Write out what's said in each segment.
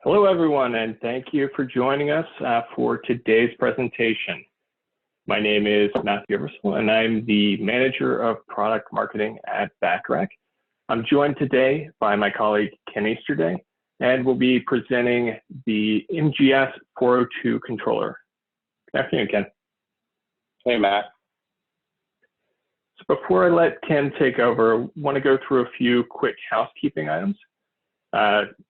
Hello, everyone, and thank you for joining us for today's presentation. My name is Matthew Eversole, and I'm the Manager of Product Marketing at Bacharach. I'm joined today by my colleague, Ken Easterday, and we'll be presenting the MGS-402 controller. Good afternoon, Ken. Hey, Matt. So before I let Ken take over, I want to go through a few quick housekeeping items.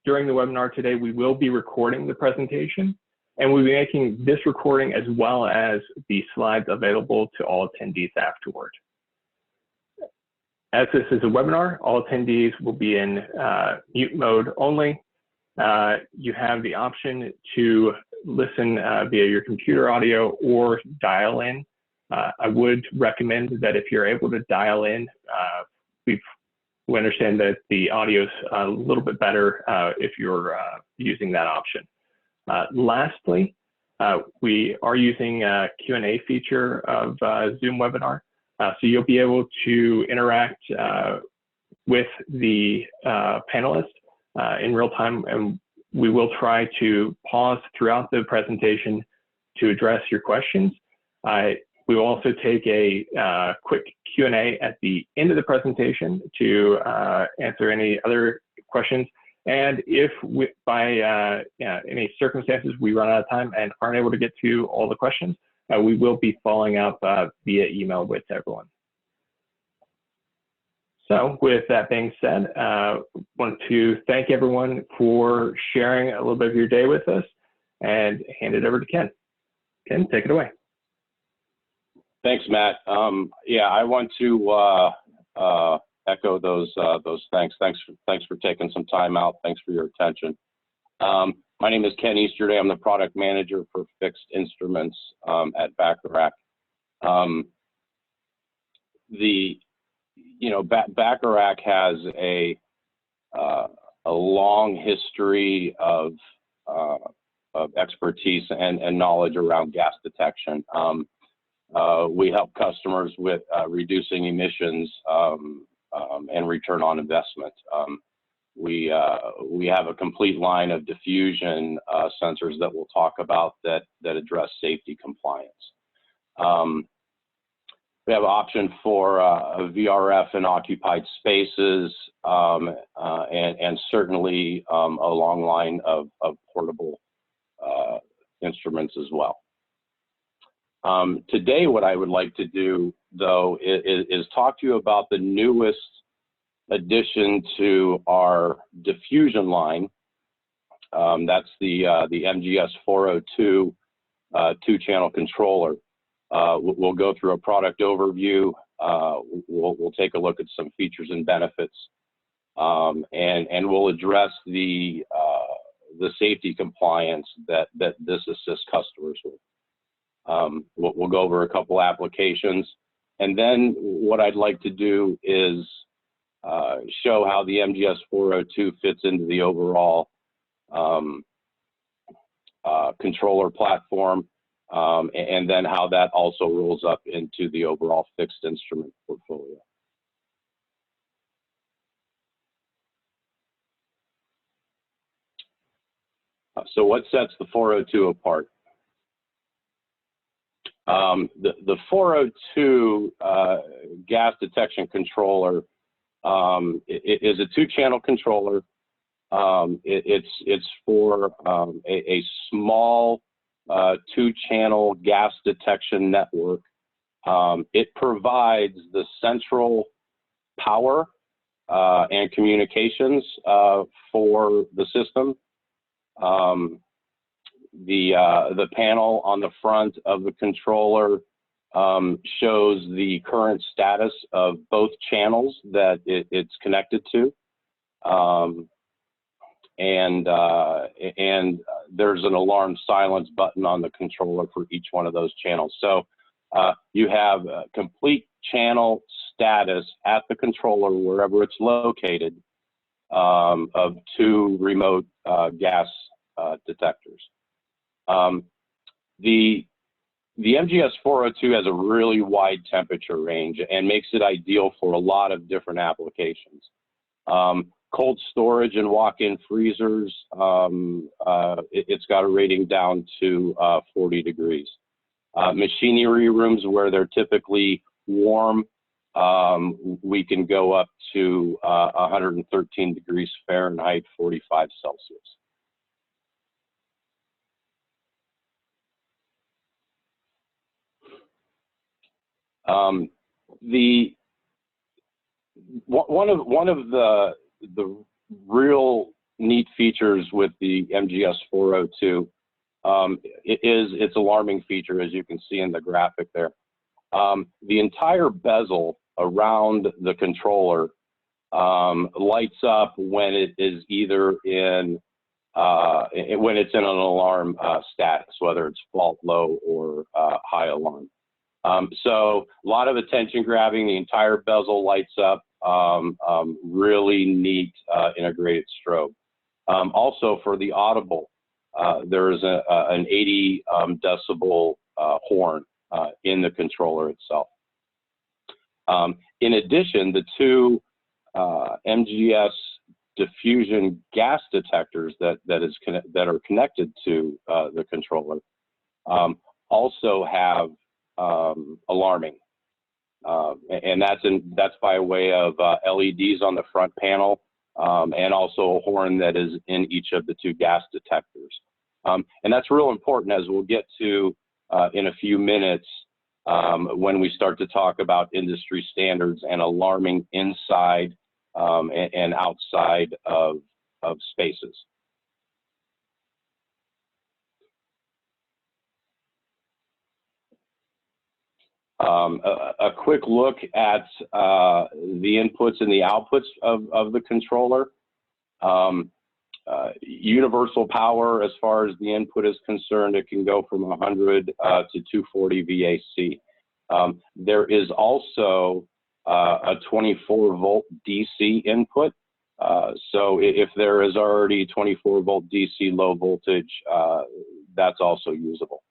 During the webinar today, we will be recording the presentation, and we'll be making this recording as well as the slides available to all attendees afterward. As this is a webinar, all attendees will be in mute mode only. You have the option to listen via your computer audio or dial in. I would recommend that if you're able to dial in, we understand that the audio is a little bit better if you're using that option. Lastly, we are using a Q&A feature of Zoom webinar, so you'll be able to interact with the panelists in real time, and we will try to pause throughout the presentation to address your questions. We will also take a quick Q&A at the end of the presentation to answer any other questions. And if by any circumstances we run out of time and aren't able to get to all the questions, we will be following up via email with everyone. So with that being said, I want to thank everyone for sharing a little bit of your day with us and hand it over to Ken. Ken, take it away. Thanks, Matt. Yeah, I want to echo those thanks. Thanks for taking some time out. Thanks for your attention. My name is Ken Easterday. I'm the product manager for fixed instruments at Bacharach. Bacharach has a long history of expertise and knowledge around gas detection. We help customers with reducing emissions and return on investment. We have a complete line of diffusion sensors that we'll talk about that address safety compliance. We have an option for VRF in occupied spaces and certainly a long line of portable instruments as well. Today, what I would like to do, though, is talk to you about the newest addition to our diffusion line. That's the MGS-402 two-channel controller. We'll go through a product overview. We'll take a look at some features and benefits, and we'll address the safety compliance that this assists customers with. We'll go over a couple applications, and then what I'd like to do is show how the MGS-402 fits into the overall controller platform, and then how that also rolls up into the overall fixed instrument portfolio. So what sets the 402 apart? The 402 Gas Detection Controller is a two-channel controller. It's for a small two-channel gas detection network. It provides the central power and communications for the system. The panel on the front of the controller shows the current status of both channels that it's connected to, and there's an alarm silence button on the controller for each one of those channels. So you have complete channel status at the controller wherever it's located of two remote gas detectors. The MGS-402 has a really wide temperature range and makes it ideal for a lot of different applications. Cold storage and walk-in freezers it's got a rating down to 40 degrees. Machinery rooms where they're typically warm, we can go up to 113 degrees Fahrenheit, 45 Celsius. One of the real neat features with the MGS-402 is its alarming feature, as you can see in the graphic there. The entire bezel around the controller lights up when it is either in when it's in an alarm status, whether it's fault low or high alarm. So a lot of attention grabbing, the entire bezel lights up, really neat integrated strobe. Also for the audible, there is an 80 decibel horn in the controller itself. In addition, the two MGS diffusion gas detectors that are connected to the controller also have alarming, and that's by way of LEDs on the front panel, and also a horn that is in each of the two gas detectors. And that's real important, as we'll get to in a few minutes when we start to talk about industry standards and alarming inside and outside of spaces. A quick look at the inputs and the outputs of the controller. Universal power, as far as the input is concerned, it can go from 100 to 240 VAC. There is also a 24-volt DC input. So if there is already 24-volt DC low voltage, that's also usable.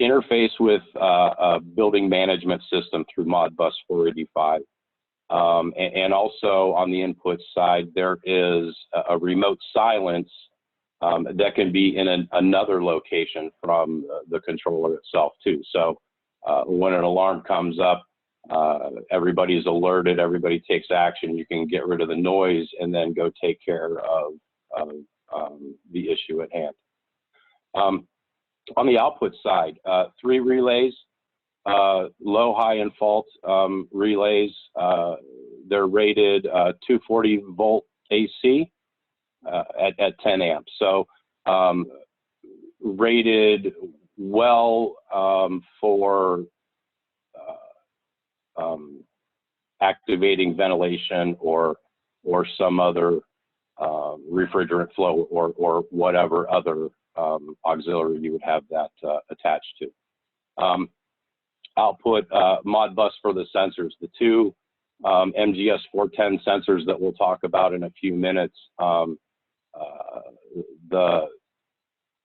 Interface with a building management system through Modbus 485. And also on the input side, there is a remote silence that can be in another location from the controller itself too. So when an alarm comes up, everybody's alerted, everybody takes action, you can get rid of the noise and then go take care of the issue at hand. On the output side, 3 relays, low, high, and fault relays. They're rated 240 volt AC at 10 amps. So rated well for activating ventilation or some other refrigerant flow or whatever other auxiliary you would have that attached to. Output Modbus for the sensors. The two MGS-410 sensors that we'll talk about in a few minutes, the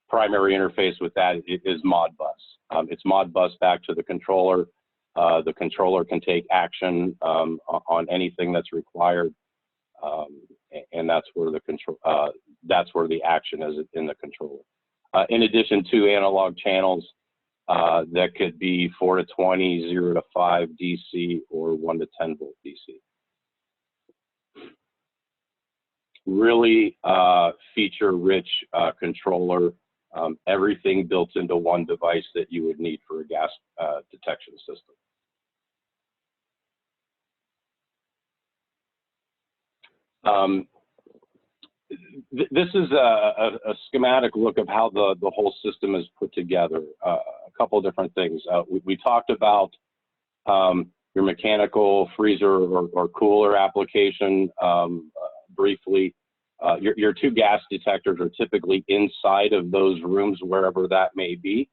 primary interface with that is Modbus. It's Modbus back to the controller. The controller can take action on anything that's required, and that's where the action is in the controller. In addition to analog channels that could be 4 to 20, 0 to 5 DC, or 1 to 10 volt DC. Really feature-rich controller. Everything built into one device that you would need for a gas detection system. This is a schematic look of how the whole system is put together. A couple of different things. We talked about your mechanical freezer or cooler application briefly. Your two gas detectors are typically inside of those rooms, wherever that may be.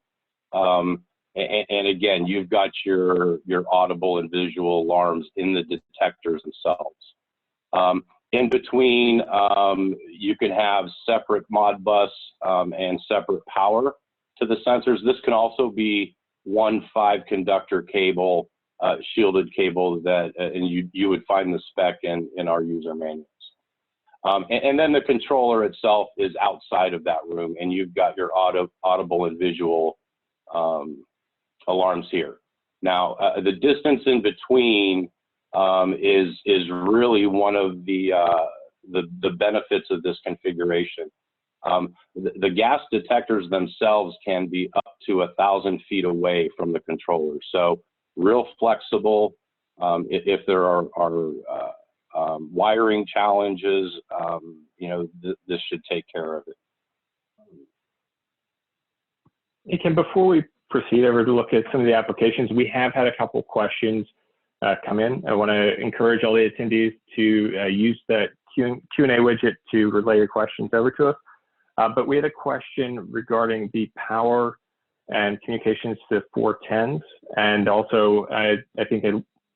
And again, you've got your audible and visual alarms in the detectors themselves. In between, you can have separate Modbus and separate power to the sensors. This can also be one 5-conductor cable, shielded cable that, and you would find the spec in our user manuals. And then the controller itself is outside of that room, and you've got your audible and visual alarms here. Now, the distance in between is really one of the benefits of this configuration. The gas detectors themselves can be up to 1,000 feet away from the controller, so real flexible. If there are wiring challenges, you know, this should take care of it. Hey, Ken, before we proceed over to look at some of the applications, we have had a couple questions come in. I want to encourage all the attendees to use that Q&A widget to relay your questions over to us. But we had a question regarding the power and communications to 410s, and also I think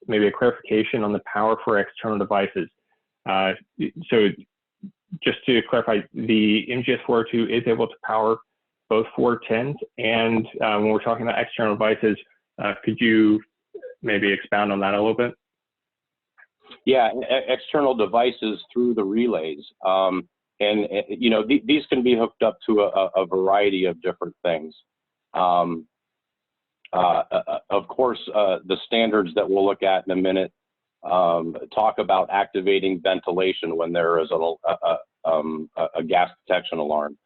maybe a clarification on the power for external devices. So just to clarify, the MGS-402 is able to power both 410s, and when we're talking about external devices, could you maybe expound on that a little bit? Yeah, external devices through the relays. And you know, these can be hooked up to a variety of different things. Of course, the standards that we'll look at in a minute talk about activating ventilation when there is a gas detection alarm.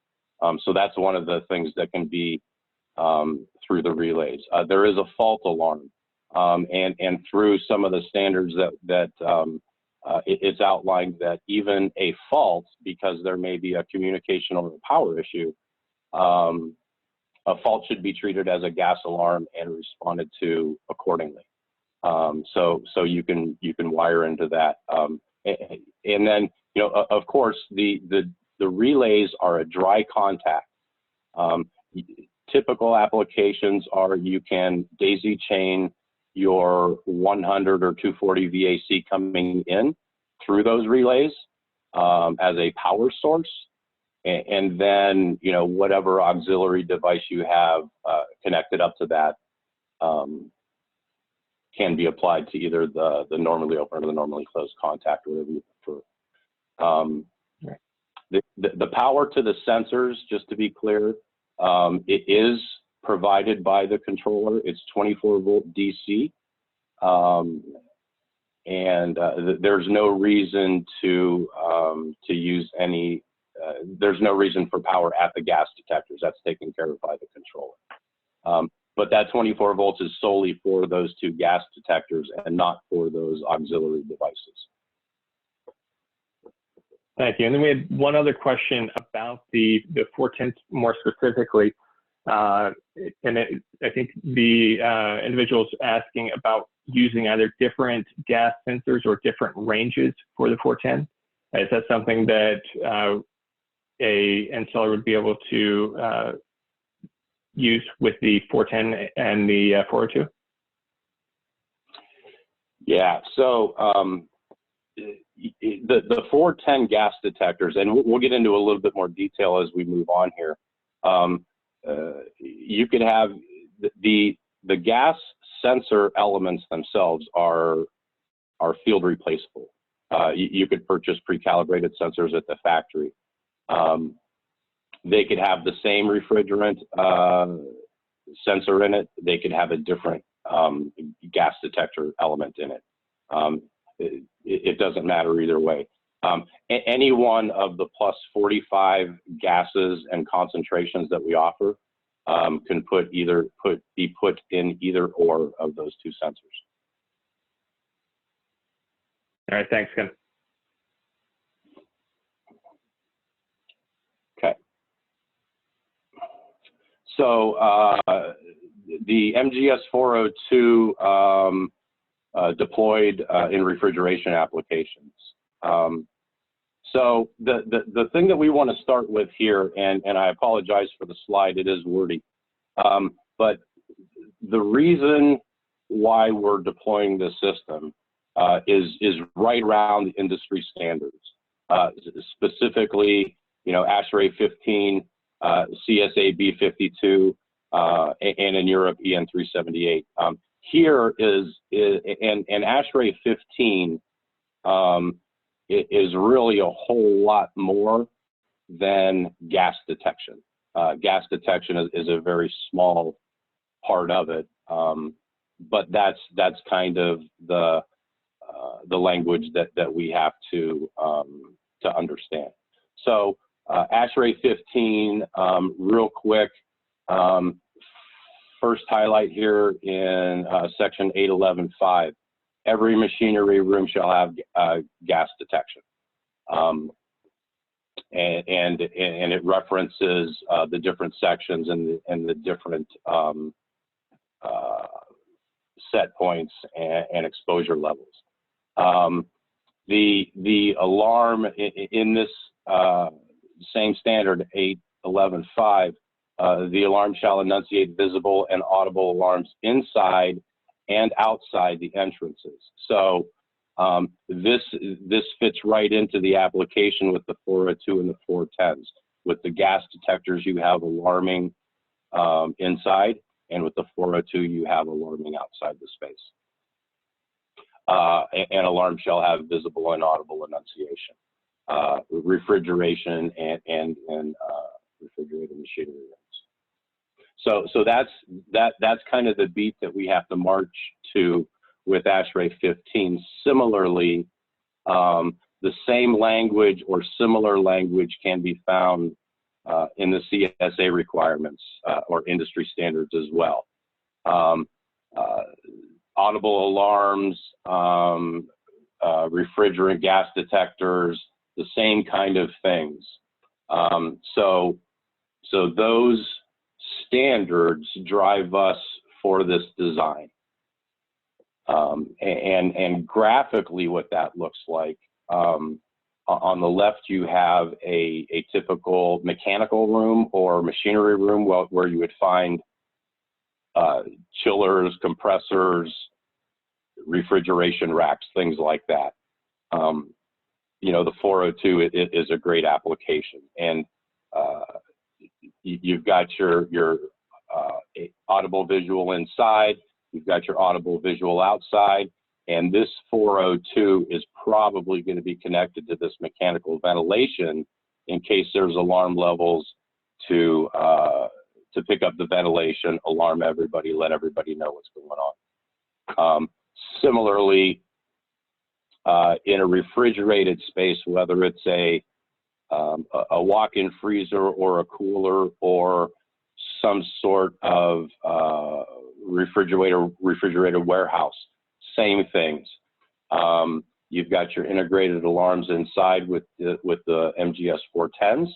So that's one of the things that can be through the relays. There is a fault alarm, and through some of the standards that it's outlined that even a fault, because there may be a communication or a power issue, a fault should be treated as a gas alarm and responded to accordingly. So you can wire into that, and then, you know, of course the relays are a dry contact. Typical applications are you can daisy chain your 100 or 240 VAC coming in through those relays as a power source, and then, you know, whatever auxiliary device you have connected up to that can be applied to either the normally open or the normally closed contact, whatever you prefer. The power to the sensors, just to be clear, it is provided by the controller. It's 24-volt DC, and there's no reason to use any. There's no reason for power at the gas detectors. That's taken care of by the controller. But that 24 volts is solely for those two gas detectors and not for those auxiliary devices. Thank you. And then we had one other question about the 410 more specifically. I think the individual's asking about using either different gas sensors or different ranges for the 410. Is that something that a installer would be able to use with the 410 and the 402? Yeah, so the 410 gas detectors, and we'll get into a little bit more detail as we move on here. You could have the gas sensor elements themselves are field replaceable. You could purchase pre-calibrated sensors at the factory. They could have the same refrigerant sensor in it. They could have a different gas detector element in it. It doesn't matter either way. Any one of the plus 45 gases and concentrations that we offer can be put in either or of those two sensors. All right, thanks, Ken. Okay. So the MGS-402 deployed in refrigeration applications. So the thing that we want to start with here, and I apologize for the slide, it is wordy, but the reason why we're deploying this system is right around the industry standards, specifically, you know, ASHRAE 15, CSA B52, and in Europe EN 378. Here is and ASHRAE 15 is really a whole lot more than gas detection. Gas detection is a very small part of it, but that's kind of the language that we have to understand. So ASHRAE 15, real quick. First highlight here in section 811.5, every machinery room shall have gas detection. And it references the different sections and the different set points and exposure levels. The alarm in this same standard 811.5, the alarm shall enunciate visible and audible alarms inside and outside the entrances. So this fits right into the application with the 402 and the 410s. With the gas detectors, you have alarming inside, and with the 402, you have alarming outside the space. An alarm shall have visible and audible enunciation. Refrigeration and refrigerated machinery rooms. So that's kind of the beat that we have to march to with ASHRAE 15. Similarly, the same language or similar language can be found in the CSA requirements or industry standards as well. Audible alarms, refrigerant gas detectors, the same kind of things. So those standards drive us for this design. And graphically what that looks like, on the left you have a typical mechanical room or machinery room where you would find chillers, compressors, refrigeration racks, things like that. You know, the 402 is a great application, and you've got your audible visual inside, you've got your audible visual outside, and this 402 is probably going to be connected to this mechanical ventilation in case there's alarm levels to pick up the ventilation, alarm everybody, let everybody know what's going on. Similarly, in a refrigerated space, whether it's a walk-in freezer or a cooler or some sort of refrigerated warehouse, same things. You've got your integrated alarms inside with the MGS-410s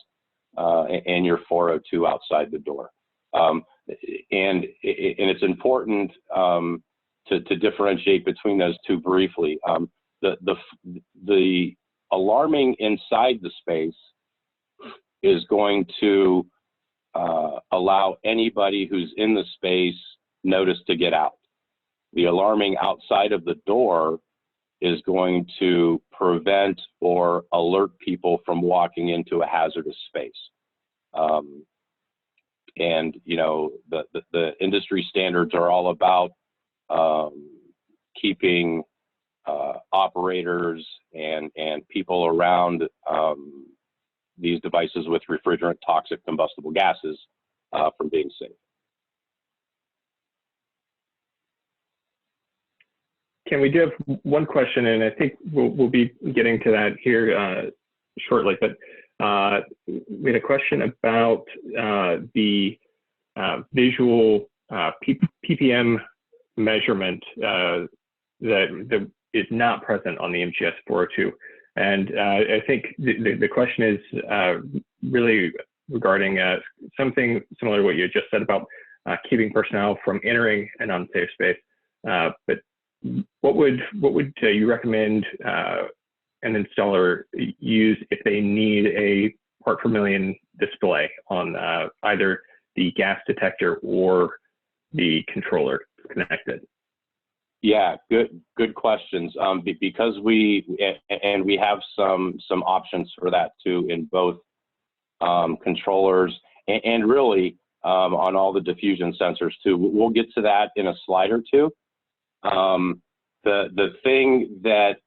and your 402 outside the door. And it's important to differentiate between those two briefly. The alarming inside the space is going to allow anybody who's in the space notice to get out. The alarming outside of the door is going to prevent or alert people from walking into a hazardous space. And you know, the industry standards are all about keeping operators and people around these devices with refrigerant, toxic, combustible gases from being safe. Ken, we do have one question, and I think we'll be getting to that here shortly, but we had a question about the visual ppm measurement that is not present on the MGS-402. And I think the question is really regarding something similar to what you had just said about keeping personnel from entering an unsafe space. But what would you recommend an installer use if they need a part per million display on either the gas detector or the controller connected? Yeah, good questions. Because we have some options for that too in both controllers and really on all the diffusion sensors too. We'll get to that in a slide or two. The thing that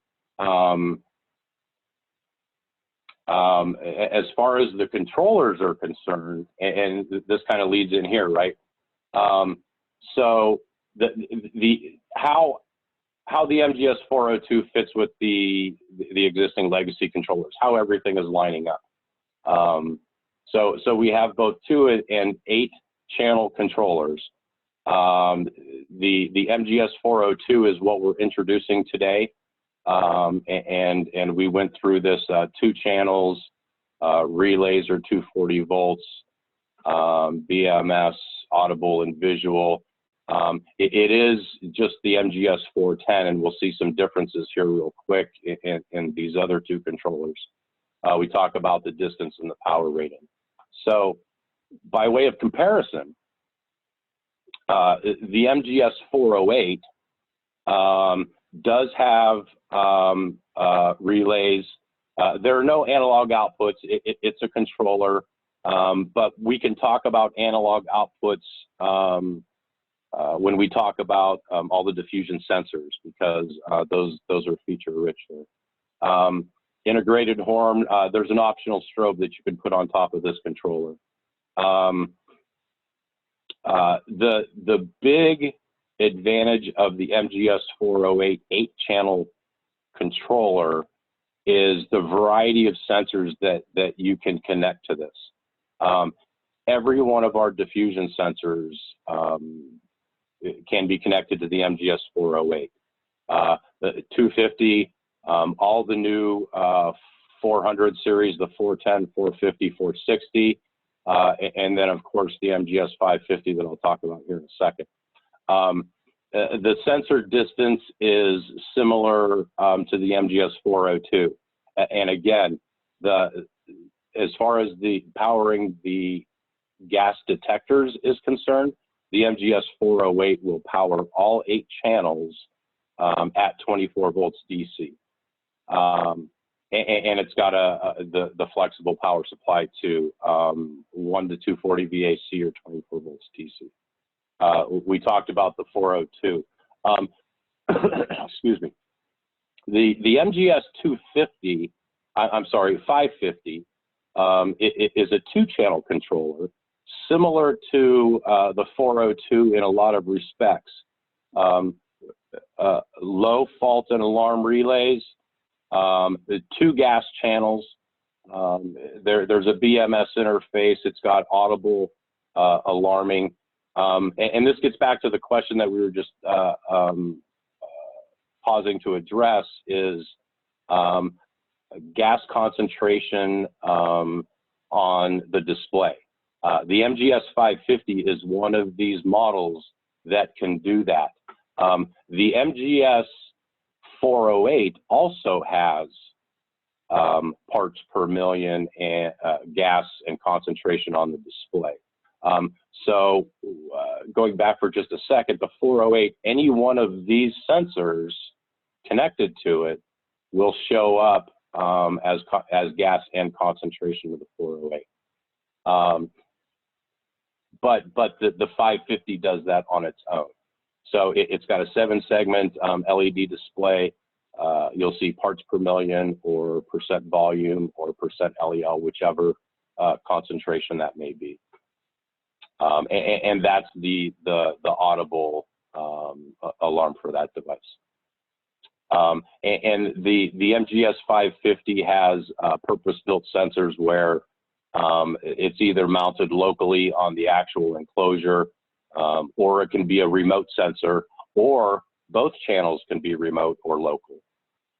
As far as the controllers are concerned, and this kind of leads in here, right? So how the MGS-402 fits with the existing legacy controllers, how everything is lining up. So we have both 2 and 8 channel controllers. The MGS-402 is what we're introducing today. And we went through this 2 channels, relays are 240 volts, BMS, audible and visual. It is just the MGS-410, and we'll see some differences here real quick in these other 2 controllers. We talk about the distance and the power rating. So by way of comparison, the MGS-408 does have relays. There are no analog outputs. It's a controller, but we can talk about analog outputs when we talk about all the diffusion sensors, because those are feature rich there. Integrated horn, there's an optional strobe that you can put on top of this controller. The big advantage of the MGS-408 8-channel controller is the variety of sensors that you can connect to this. Every one of our diffusion sensors can be connected to the MGS-408. The 250, all the new 400 series, the 410, 450, 460, and then of course the MGS-550 that I'll talk about here in a second. The sensor distance is similar to the MGS-402. And again, as far as the powering the gas detectors is concerned, the MGS-408 will power all 8 channels at 24 volts DC. And it's got the flexible power supply to 1 to 240 VAC or 24 volts DC. We talked about the 402. Excuse me. The MGS-250, I'm sorry, 550, it is a 2-channel controller, similar to the 402 in a lot of respects. Low fault and alarm relays, 2 gas channels. There's a BMS interface. It's got audible alarming. And this gets back to the question that we were just pausing to address, is gas concentration on the display. The MGS-550 is one of these models that can do that. The MGS-408 also has parts per million and gas and concentration on the display. So going back for just a second, the 408, any one of these sensors connected to it will show up as gas and concentration of the 408. But the 550 does that on its own. So it's got a 7-segment LED display. You'll see parts per million or percent volume or percent LEL, whichever concentration that may be. And that's the audible alarm for that device. And the MGS-550 has purpose-built sensors where it's either mounted locally on the actual enclosure, or it can be a remote sensor, or both channels can be remote or local.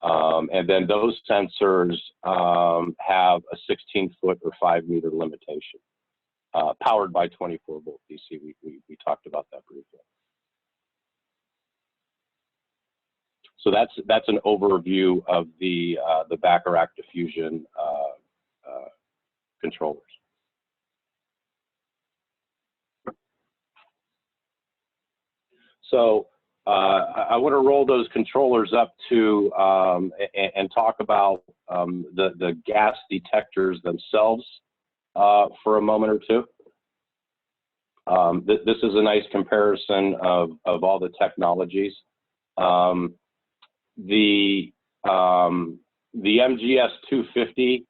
And then those sensors have a 16-foot or 5-meter limitation, powered by 24 volt DC. We talked about that briefly. So that's an overview of the Bacharach diffusion controllers. So I want to roll those controllers up to and talk about the gas detectors themselves for a moment or two. This is a nice comparison of all the technologies. The MGS-250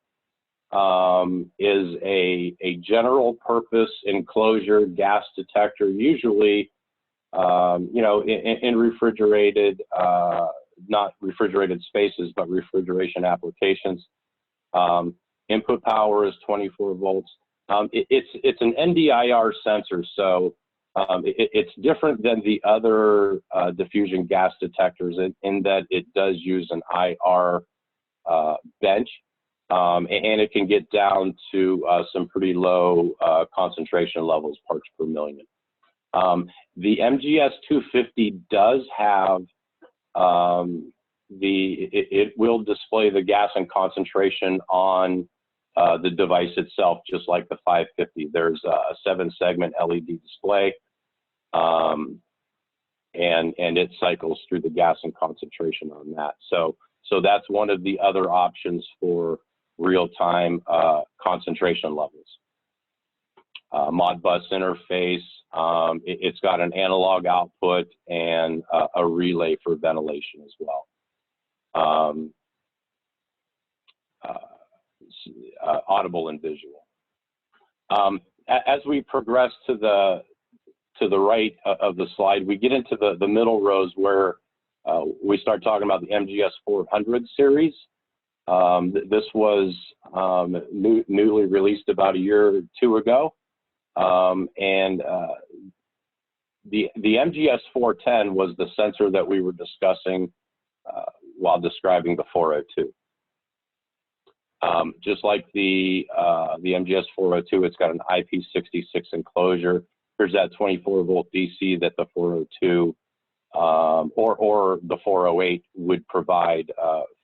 is a general purpose enclosure gas detector, usually, you know, in refrigerated, not refrigerated spaces, but refrigeration applications. Input power is 24 volts. It's an NDIR sensor, so it's different than the other diffusion gas detectors in that it does use an IR bench, and it can get down to some pretty low concentration levels, parts per million. The MGS-250 does have it will display the gas and concentration on the device itself, just like the 550. There's a 7-segment LED display, and it cycles through the gas and concentration on that. So that's one of the other options for real-time concentration levels. Modbus interface. It's got an analog output and a relay for ventilation as well. Audible and visual. As we progress to the right of the slide, we get into the middle rows where we start talking about the MGS-400 series. This was newly released about a year or two ago, and the MGS-410 was the sensor that we were discussing while describing the 402. Just like the MGS-402, it's got an IP66 enclosure. Here's that 24-volt DC that the 402 or the 408 would provide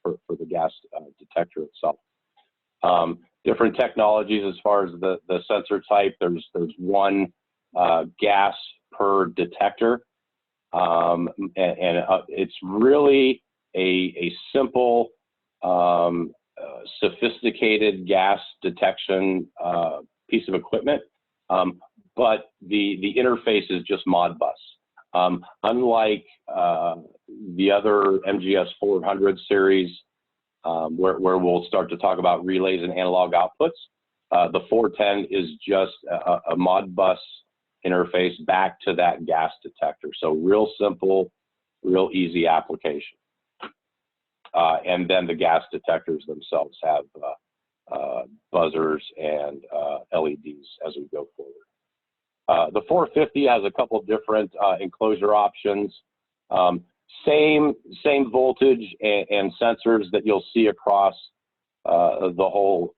for the gas detector itself. Different technologies as far as the sensor type. There's one gas per detector, and it's really a simple, sophisticated gas detection piece of equipment, but the interface is just Modbus. Unlike the other MGS-400 series, where we'll start to talk about relays and analog outputs, the 410 is just a Modbus interface back to that gas detector. So real simple, real easy application. And then the gas detectors themselves have buzzers and LEDs as we go forward. The 450 has a couple different enclosure options. Same voltage and sensors that you'll see across the whole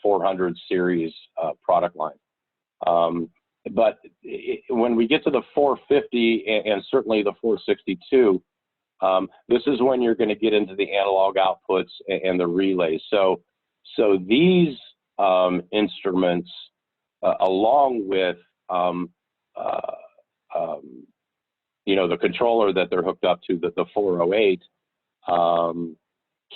400 series product line. But when we get to the 450 and certainly the 462, this is when you're going to get into the analog outputs and the relays. So these instruments, along with you know, the controller that they're hooked up to, the 408,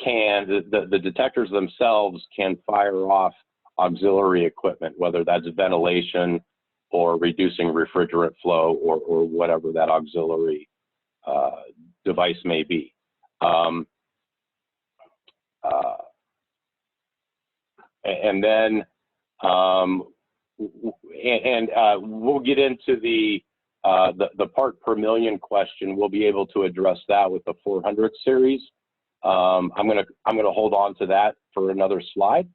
the detectors themselves can fire off auxiliary equipment, whether that's ventilation or reducing refrigerant flow or whatever that auxiliary device may be. And then we'll get into the part per million question. We'll be able to address that with the 400 series. I'm gonna hold on to that for another slide,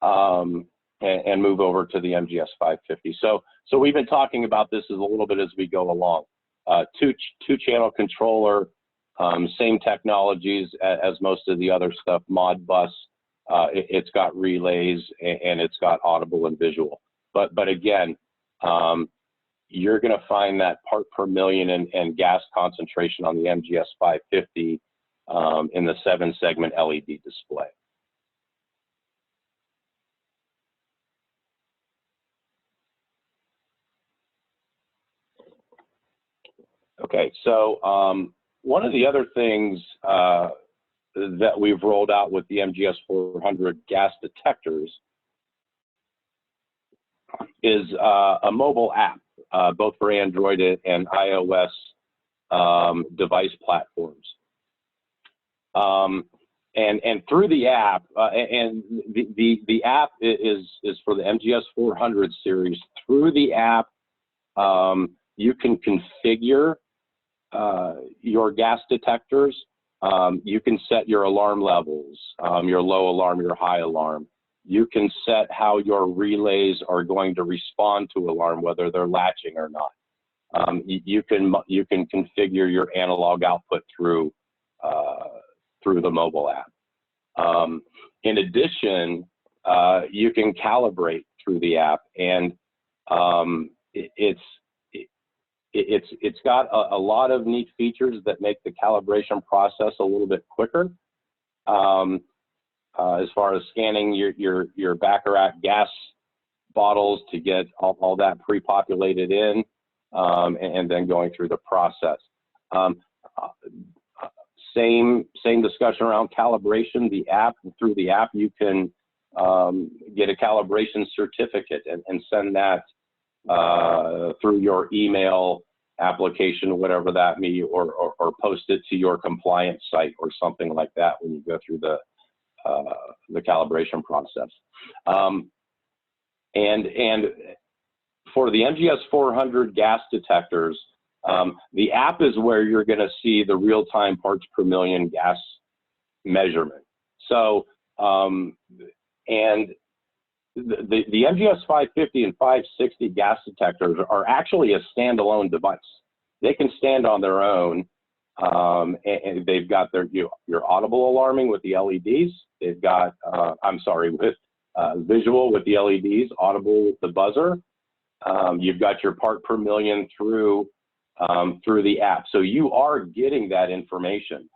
and move over to the MGS-550. So we've been talking about this as a little bit as we go along. Two-channel controller, same technologies as most of the other stuff. Modbus, it's got relays and it's got audible and visual. But again, you're going to find that part per million and gas concentration on the MGS-550 in the 7-segment LED display. Okay, so one of the other things that we've rolled out with the MGS-400 gas detectors is a mobile app, both for Android and iOS device platforms. and through the app, and the app is for the MGS-400 series. Through the app, you can configure your gas detectors. You can set your alarm levels, your low alarm, your high alarm. You can set how your relays are going to respond to alarm, whether they're latching or not. You can configure your analog output through the mobile app. In addition, you can calibrate through the app, and it's got a lot of neat features that make the calibration process a little bit quicker. As far as scanning your Bacharach gas bottles to get all that pre-populated in, and then going through the process. Same discussion around calibration. The app, through the app, you can get a calibration certificate and send that through your email application, whatever that may be, or post it to your compliance site or something like that when you go through the calibration process. And for the MGS-400 gas detectors, the app is where you're going to see the real-time parts per million gas measurement. So, and the MGS-550 and 560 gas detectors are actually a standalone device. They can stand on their own, and they've got your audible alarming with the LEDs. They've got, with visual with the LEDs, audible with the buzzer. You've got your part per million through the app. So you are getting that information.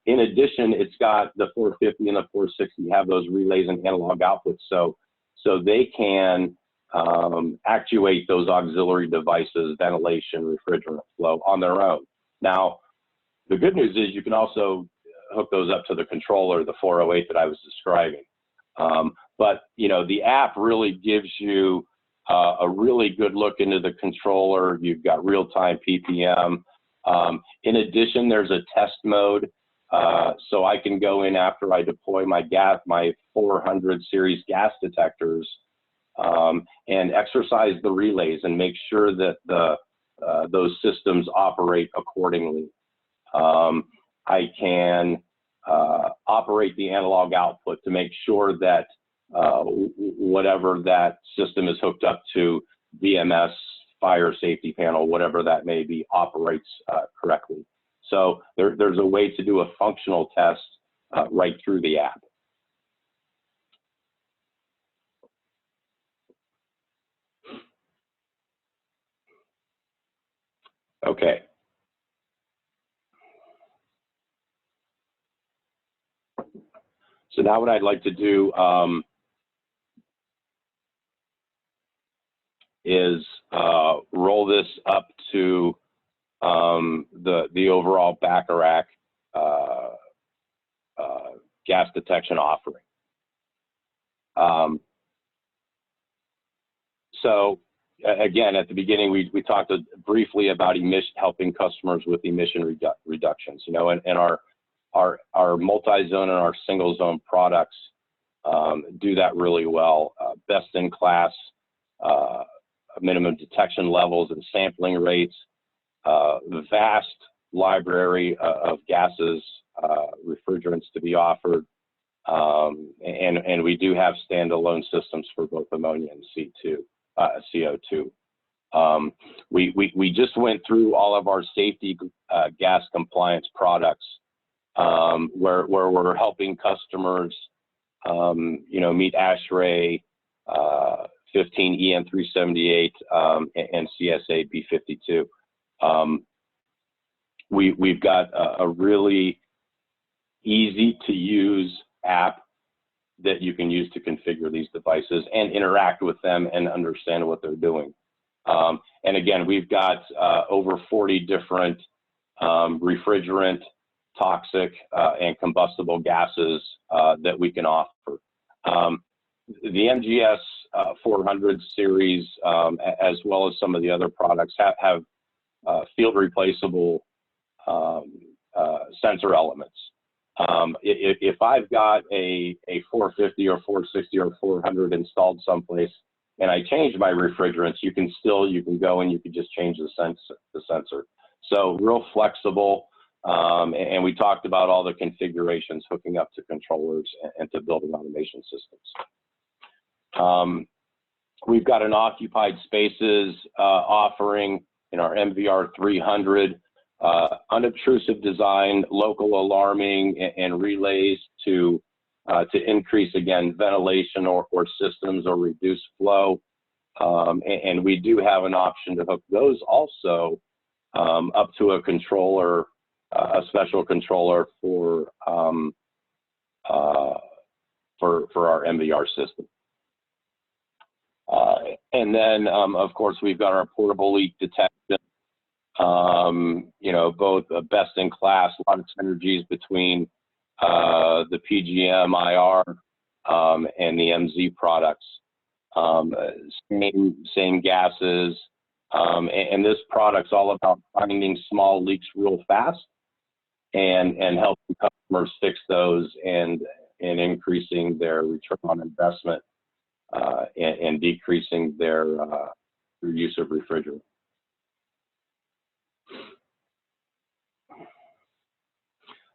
In addition, it's got the 450 and the 460 have those relays and analog outputs, so they can actuate those auxiliary devices, ventilation, refrigerant flow on their own. Now, the good news is you can also hook those up to the controller, the 408 that I was describing. But you know, the app really gives you a really good look into the controller. You've got real-time PPM. In addition, there's a test mode, so I can go in after I deploy my 400 series gas detectors and exercise the relays and make sure that those systems operate accordingly. I can operate the analog output to make sure that whatever that system is hooked up to, BMS, fire safety panel, whatever that may be, operates correctly. So there's a way to do a functional test right through the app. Okay. So now what I'd like to do is roll this up to the overall Bacharach gas detection offering. So again, at the beginning, we talked briefly about helping customers with emission reductions. You know, and our multi-zone and our single zone products do that really well. Best in class minimum detection levels and sampling rates, the vast library of gases, refrigerants to be offered, and we do have standalone systems for both ammonia and CO2. We just went through all of our safety gas compliance products, where we're helping customers, you know, meet ASHRAE 15 EN 378 and CSA B52. We've got a really easy to use app that you can use to configure these devices and interact with them and understand what they're doing. And again, we've got over 40 different refrigerant, toxic, and combustible gases that we can offer. The MGS-400 series, as well as some of the other products, have field replaceable sensor elements. If I've got a 450 or 460 or 400 installed someplace and I change my refrigerants, you can go and you can just change the sensor. So real flexible. And we talked about all the configurations hooking up to controllers and to building automation systems. We've got an occupied spaces offering in our MVR 300, unobtrusive design, local alarming, and relays to increase, again, ventilation or systems or reduce flow. And we do have an option to hook those also up to a controller, a special controller for our MVR system. And then, of course, we've got our portable leak detection. You know, both best in class, a lot of synergies between the PGM IR and the MZ products. Same gases. And this product's all about finding small leaks real fast and helping customers fix those and increasing their return on investment and decreasing their use of refrigerant.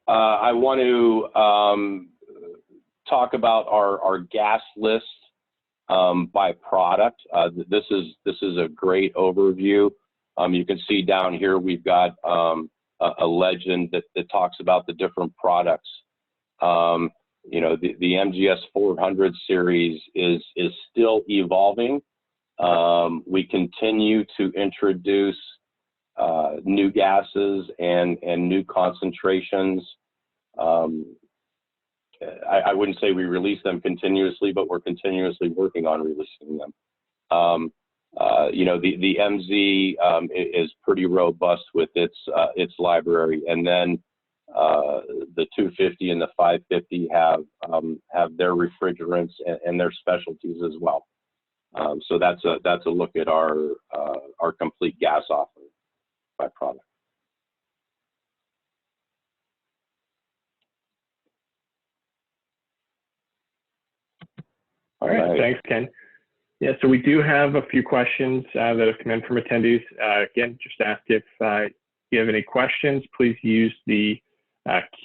I want to talk about our gas list by product. This is a great overview. You can see down here we've got a legend that talks about the different products. You know, the MGS-400 series is still evolving. We continue to introduce new gases and new concentrations. I wouldn't say we release them continuously, but we're continuously working on releasing them. You know, the MZ is pretty robust with its library, and then the 250 and the 550 have their refrigerants and their specialties as well. So that's a look at our complete gas offering by product. All right, thanks, Ken. Yeah, so we do have a few questions that have come in from attendees. Again, just ask if you have any questions, please use the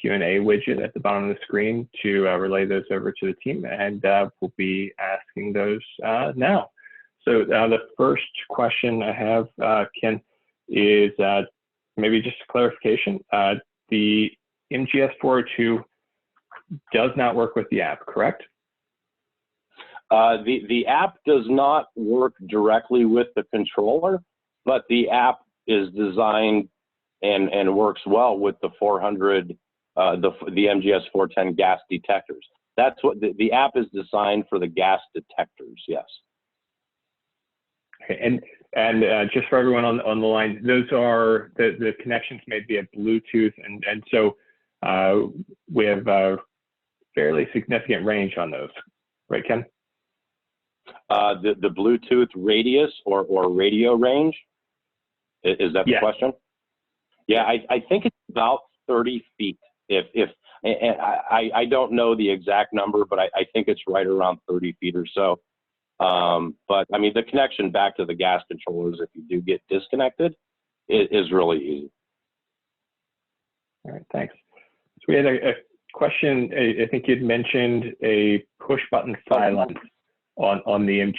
Q&A widget at the bottom of the screen to relay those over to the team, and we'll be asking those now. So the first question I have, Ken, is maybe just a clarification. The MGS-402 does not work with the app, correct? The app does not work directly with the controller, but the app is designed and works well with the 400, the MGS-410 gas detectors. That's what the app is designed for, the gas detectors, yes. Okay, and just for everyone on the line, those are the connections made via Bluetooth, and so we have a fairly significant range on those, right, Ken? The Bluetooth radius or radio range, is that the question? Yeah, I think it's about 30 feet. I don't know the exact number, but I think it's right around 30 feet or so. But I mean, the connection back to the gas controllers, if you do get disconnected, is really easy. All right, thanks. So we had a question. I think you'd mentioned a push button silence on the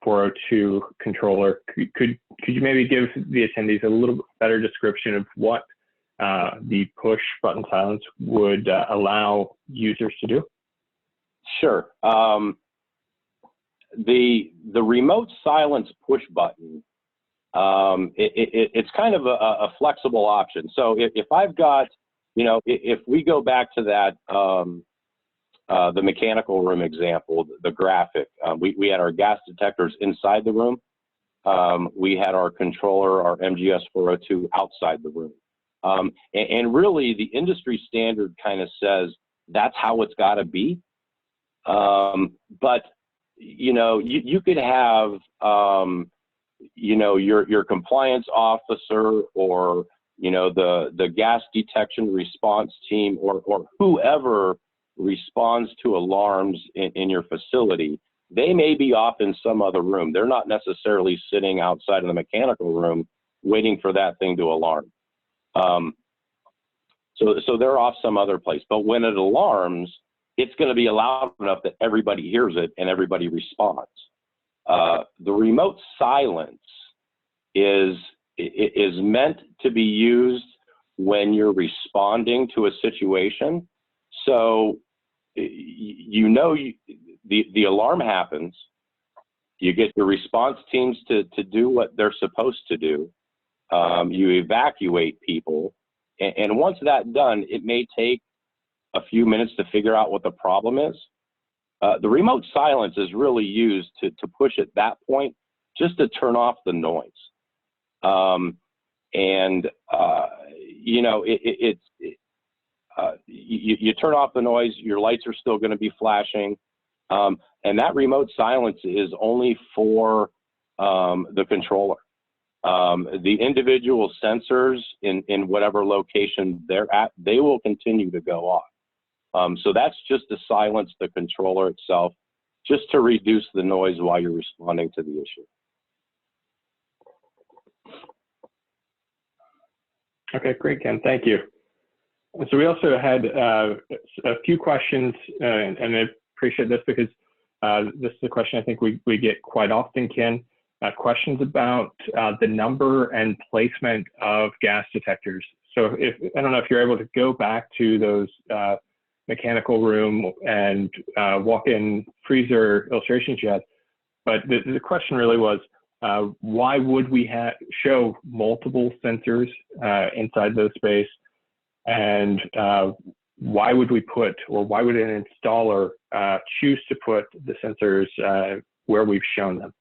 MGS-402 controller. Could you maybe give the attendees a little bit better description of what the push button silence would allow users to do? Sure. The remote silence push button, it's kind of a flexible option. So if I've got, you know, if we go back to that, the mechanical room example, the graphic, we had our gas detectors inside the room. We had our controller, our MGS-402 outside the room. And really the industry standard kind of says that's how it's got to be. But, you know, you could have, you know, your compliance officer or, the gas detection response team or whoever responds to alarms in your facility, they may be off in some other room. They're not necessarily sitting outside of the mechanical room waiting for that thing to alarm. So they're off some other place. But when it alarms, it's going to be loud enough that everybody hears it and everybody responds. The remote silence is meant to be used when you're responding to a situation. So the alarm happens, you get your response teams to do what they're supposed to do. You evacuate people, and once that's done, it may take a few minutes to figure out what the problem is. The remote silence is really used to push at that point just to turn off the noise. You turn off the noise, your lights are still going to be flashing, and that remote silence is only for the controller. The individual sensors in whatever location they're at, they will continue to go off. So that's just to silence the controller itself, just to reduce the noise while you're responding to the issue. Okay, great, Ken, thank you. So we also had a few questions, and I appreciate this because this is a question I think we get quite often, Ken. Questions about the number and placement of gas detectors. So I don't know if you're able to go back to those mechanical room and walk-in freezer illustrations yet, but the question really was, why would we show multiple sensors inside those space, and why would we put, or why would an installer choose to put the sensors where we've shown them?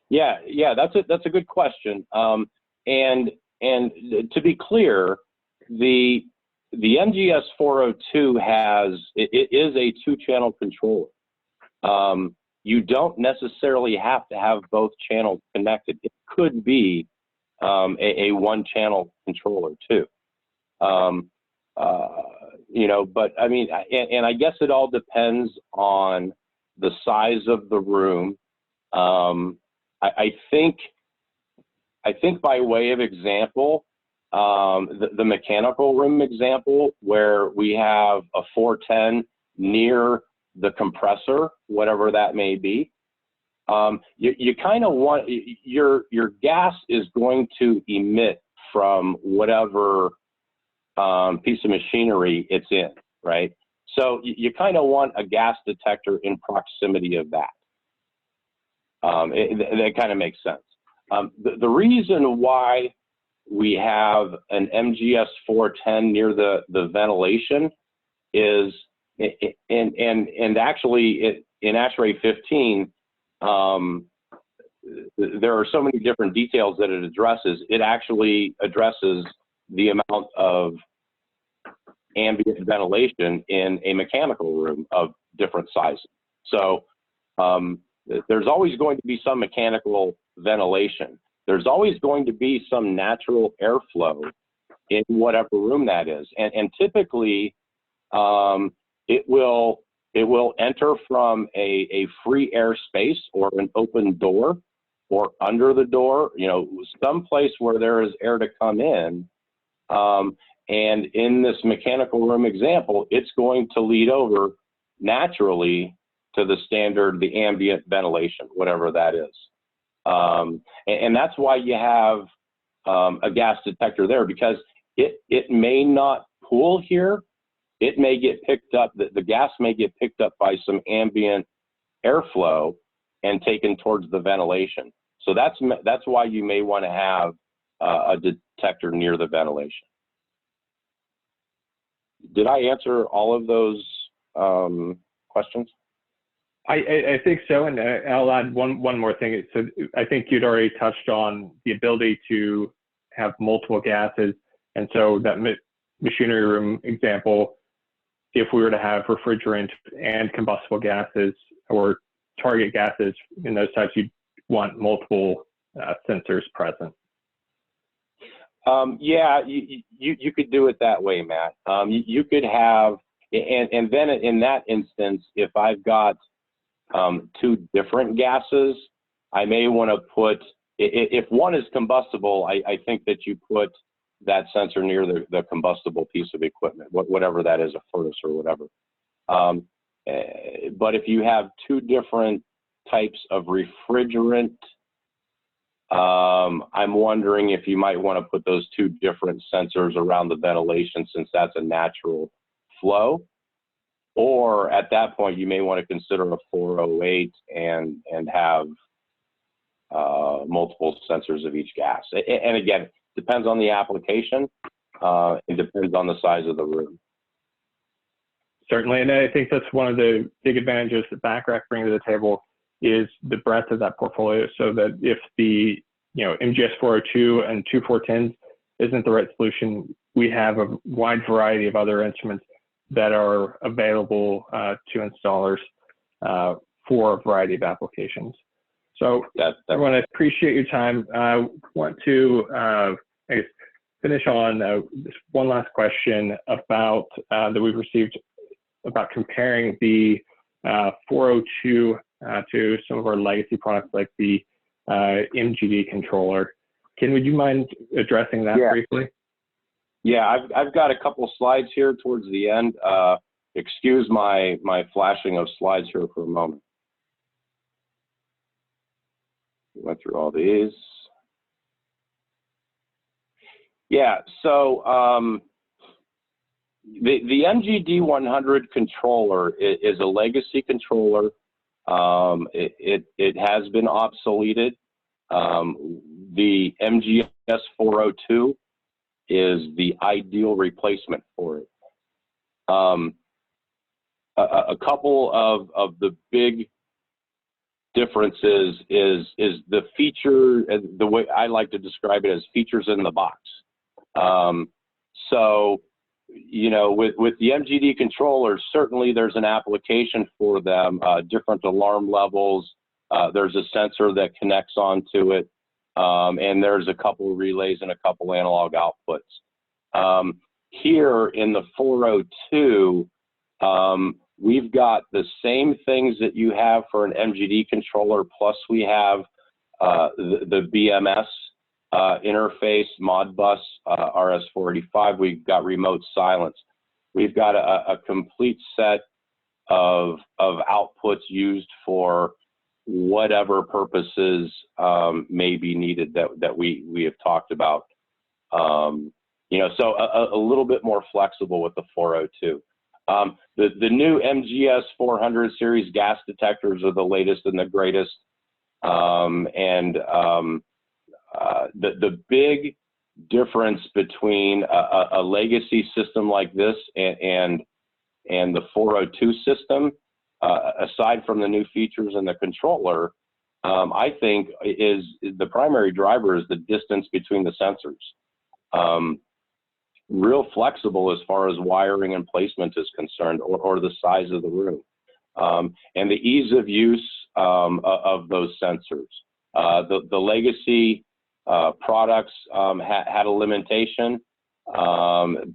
Yeah, that's a good question. And to be clear, the MGS-402 is a 2-channel controller. You don't necessarily have to have both channels connected. It could be a 1-channel controller too. But I mean, and I guess it all depends on the size of the room. I think by way of example, the mechanical room example where we have a 410 near the compressor, whatever that may be, you kind of want, your gas is going to emit from whatever piece of machinery it's in, right? So you kind of want a gas detector in proximity of that. That kind of makes sense. The reason why we have an MGS-410 near the ventilation is, and actually in ASHRAE 15, there are so many different details that it addresses. It actually addresses the amount of ambient ventilation in a mechanical room of different sizes. So there's always going to be some mechanical ventilation. There's always going to be some natural airflow in whatever room that is. And typically, it will enter from a free air space or an open door or under the door, someplace where there is air to come in. And in this mechanical room example, it's going to lead over naturally to the ambient ventilation, whatever that is. And that's why you have a gas detector there, because it may not pool here. It may get picked up, the gas may get picked up by some ambient airflow and taken towards the ventilation. So that's why you may want to have a detector near the ventilation. Did I answer all of those questions? I think so, and I'll add one more thing. So I think you'd already touched on the ability to have multiple gases, and so that machinery room example, if we were to have refrigerant and combustible gases or target gases in those types, you'd want multiple sensors present. Yeah, you could do it that way, Matt. You could have, and then in that instance, if I've got two different gases, I may want to put, if one is combustible, I think that you put that sensor near the combustible piece of equipment, whatever that is, a furnace or whatever. But if you have two different types of refrigerant, I'm wondering if you might want to put those two different sensors around the ventilation, since that's a natural flow. Or at that point, you may want to consider a 408 and have multiple sensors of each gas. And again, it depends on the application. It depends on the size of the room. Certainly, and I think that's one of the big advantages that Bacharach brings to the table is the breadth of that portfolio, so that if the MGS-402 and 2410s isn't the right solution, we have a wide variety of other instruments that are available to installers for a variety of applications. So everyone, I appreciate your time. I want to I guess finish on this one last question about that we've received about comparing the 402 to some of our legacy products like the MGD controller. Would you mind addressing that briefly? Yeah, I've got a couple slides here towards the end. Excuse my flashing of slides here for a moment. We went through all these. Yeah, so the MGD-100 controller is a legacy controller. It has been obsoleted. The MGS-402 is the ideal replacement for it. A couple of the big differences is the feature, the way I like to describe it, as features in the box. So, with the MGD controllers, certainly there's an application for them, different alarm levels. There's a sensor that connects onto it, and there's a couple of relays and a couple analog outputs. Here in the 402, we've got the same things that you have for an MGD controller, plus we have the BMS interface, Modbus, RS-485. We've got remote silence. We've got a complete set of outputs used for whatever purposes may be needed that we have talked about. So a little bit more flexible with the 402. The new MGS-400 series gas detectors are the latest and the greatest. The big difference between a legacy system like this and the 402 system, aside from the new features in the controller, I think is the primary driver is the distance between the sensors. Real flexible as far as wiring and placement is concerned, or the size of the room, and the ease of use of those sensors. The legacy products had a limitation.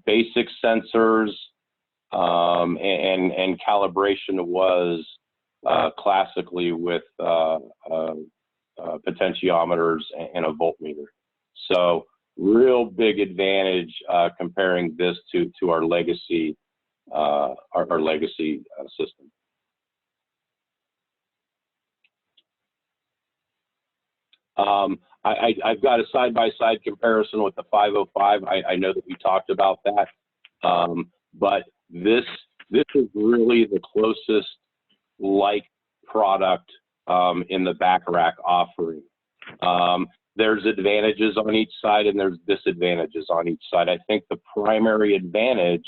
Basic sensors and calibration was classically with potentiometers and a voltmeter. So real big advantage comparing this to our legacy system. I've got a side-by-side comparison with the 505. I know that we talked about that, but this is really the closest like product in the Bacharach offering. There's advantages on each side and there's disadvantages on each side. I think the primary advantage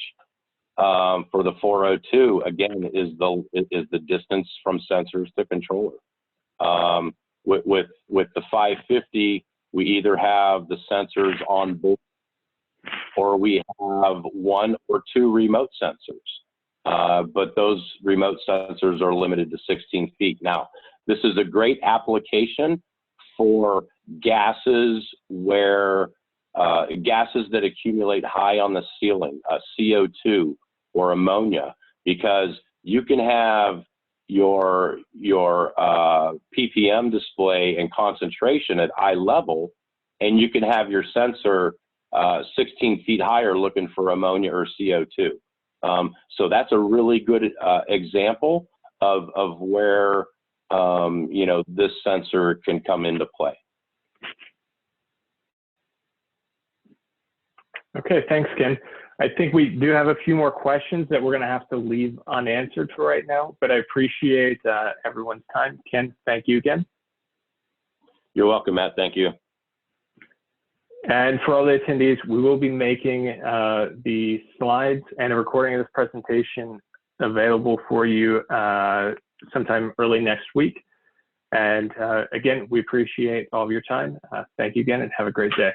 for the 402 again is the distance from sensors to controller. With the 550, we either have the sensors on board or we have one or two remote sensors. But those remote sensors are limited to 16 feet. Now, this is a great application for gases where gases that accumulate high on the ceiling, CO2 or ammonia, because you can have your ppm display and concentration at eye level, and you can have your sensor 16 feet higher looking for ammonia or CO2. So that's a really good example of where you know, this sensor can come into play. Okay, thanks, Ken. I think we do have a few more questions that we're going to have to leave unanswered for right now, but I appreciate everyone's time. Ken, thank you again. You're welcome, Matt. Thank you. And for all the attendees, we will be making the slides and a recording of this presentation available for you sometime early next week. And again, we appreciate all of your time. Thank you again and have a great day.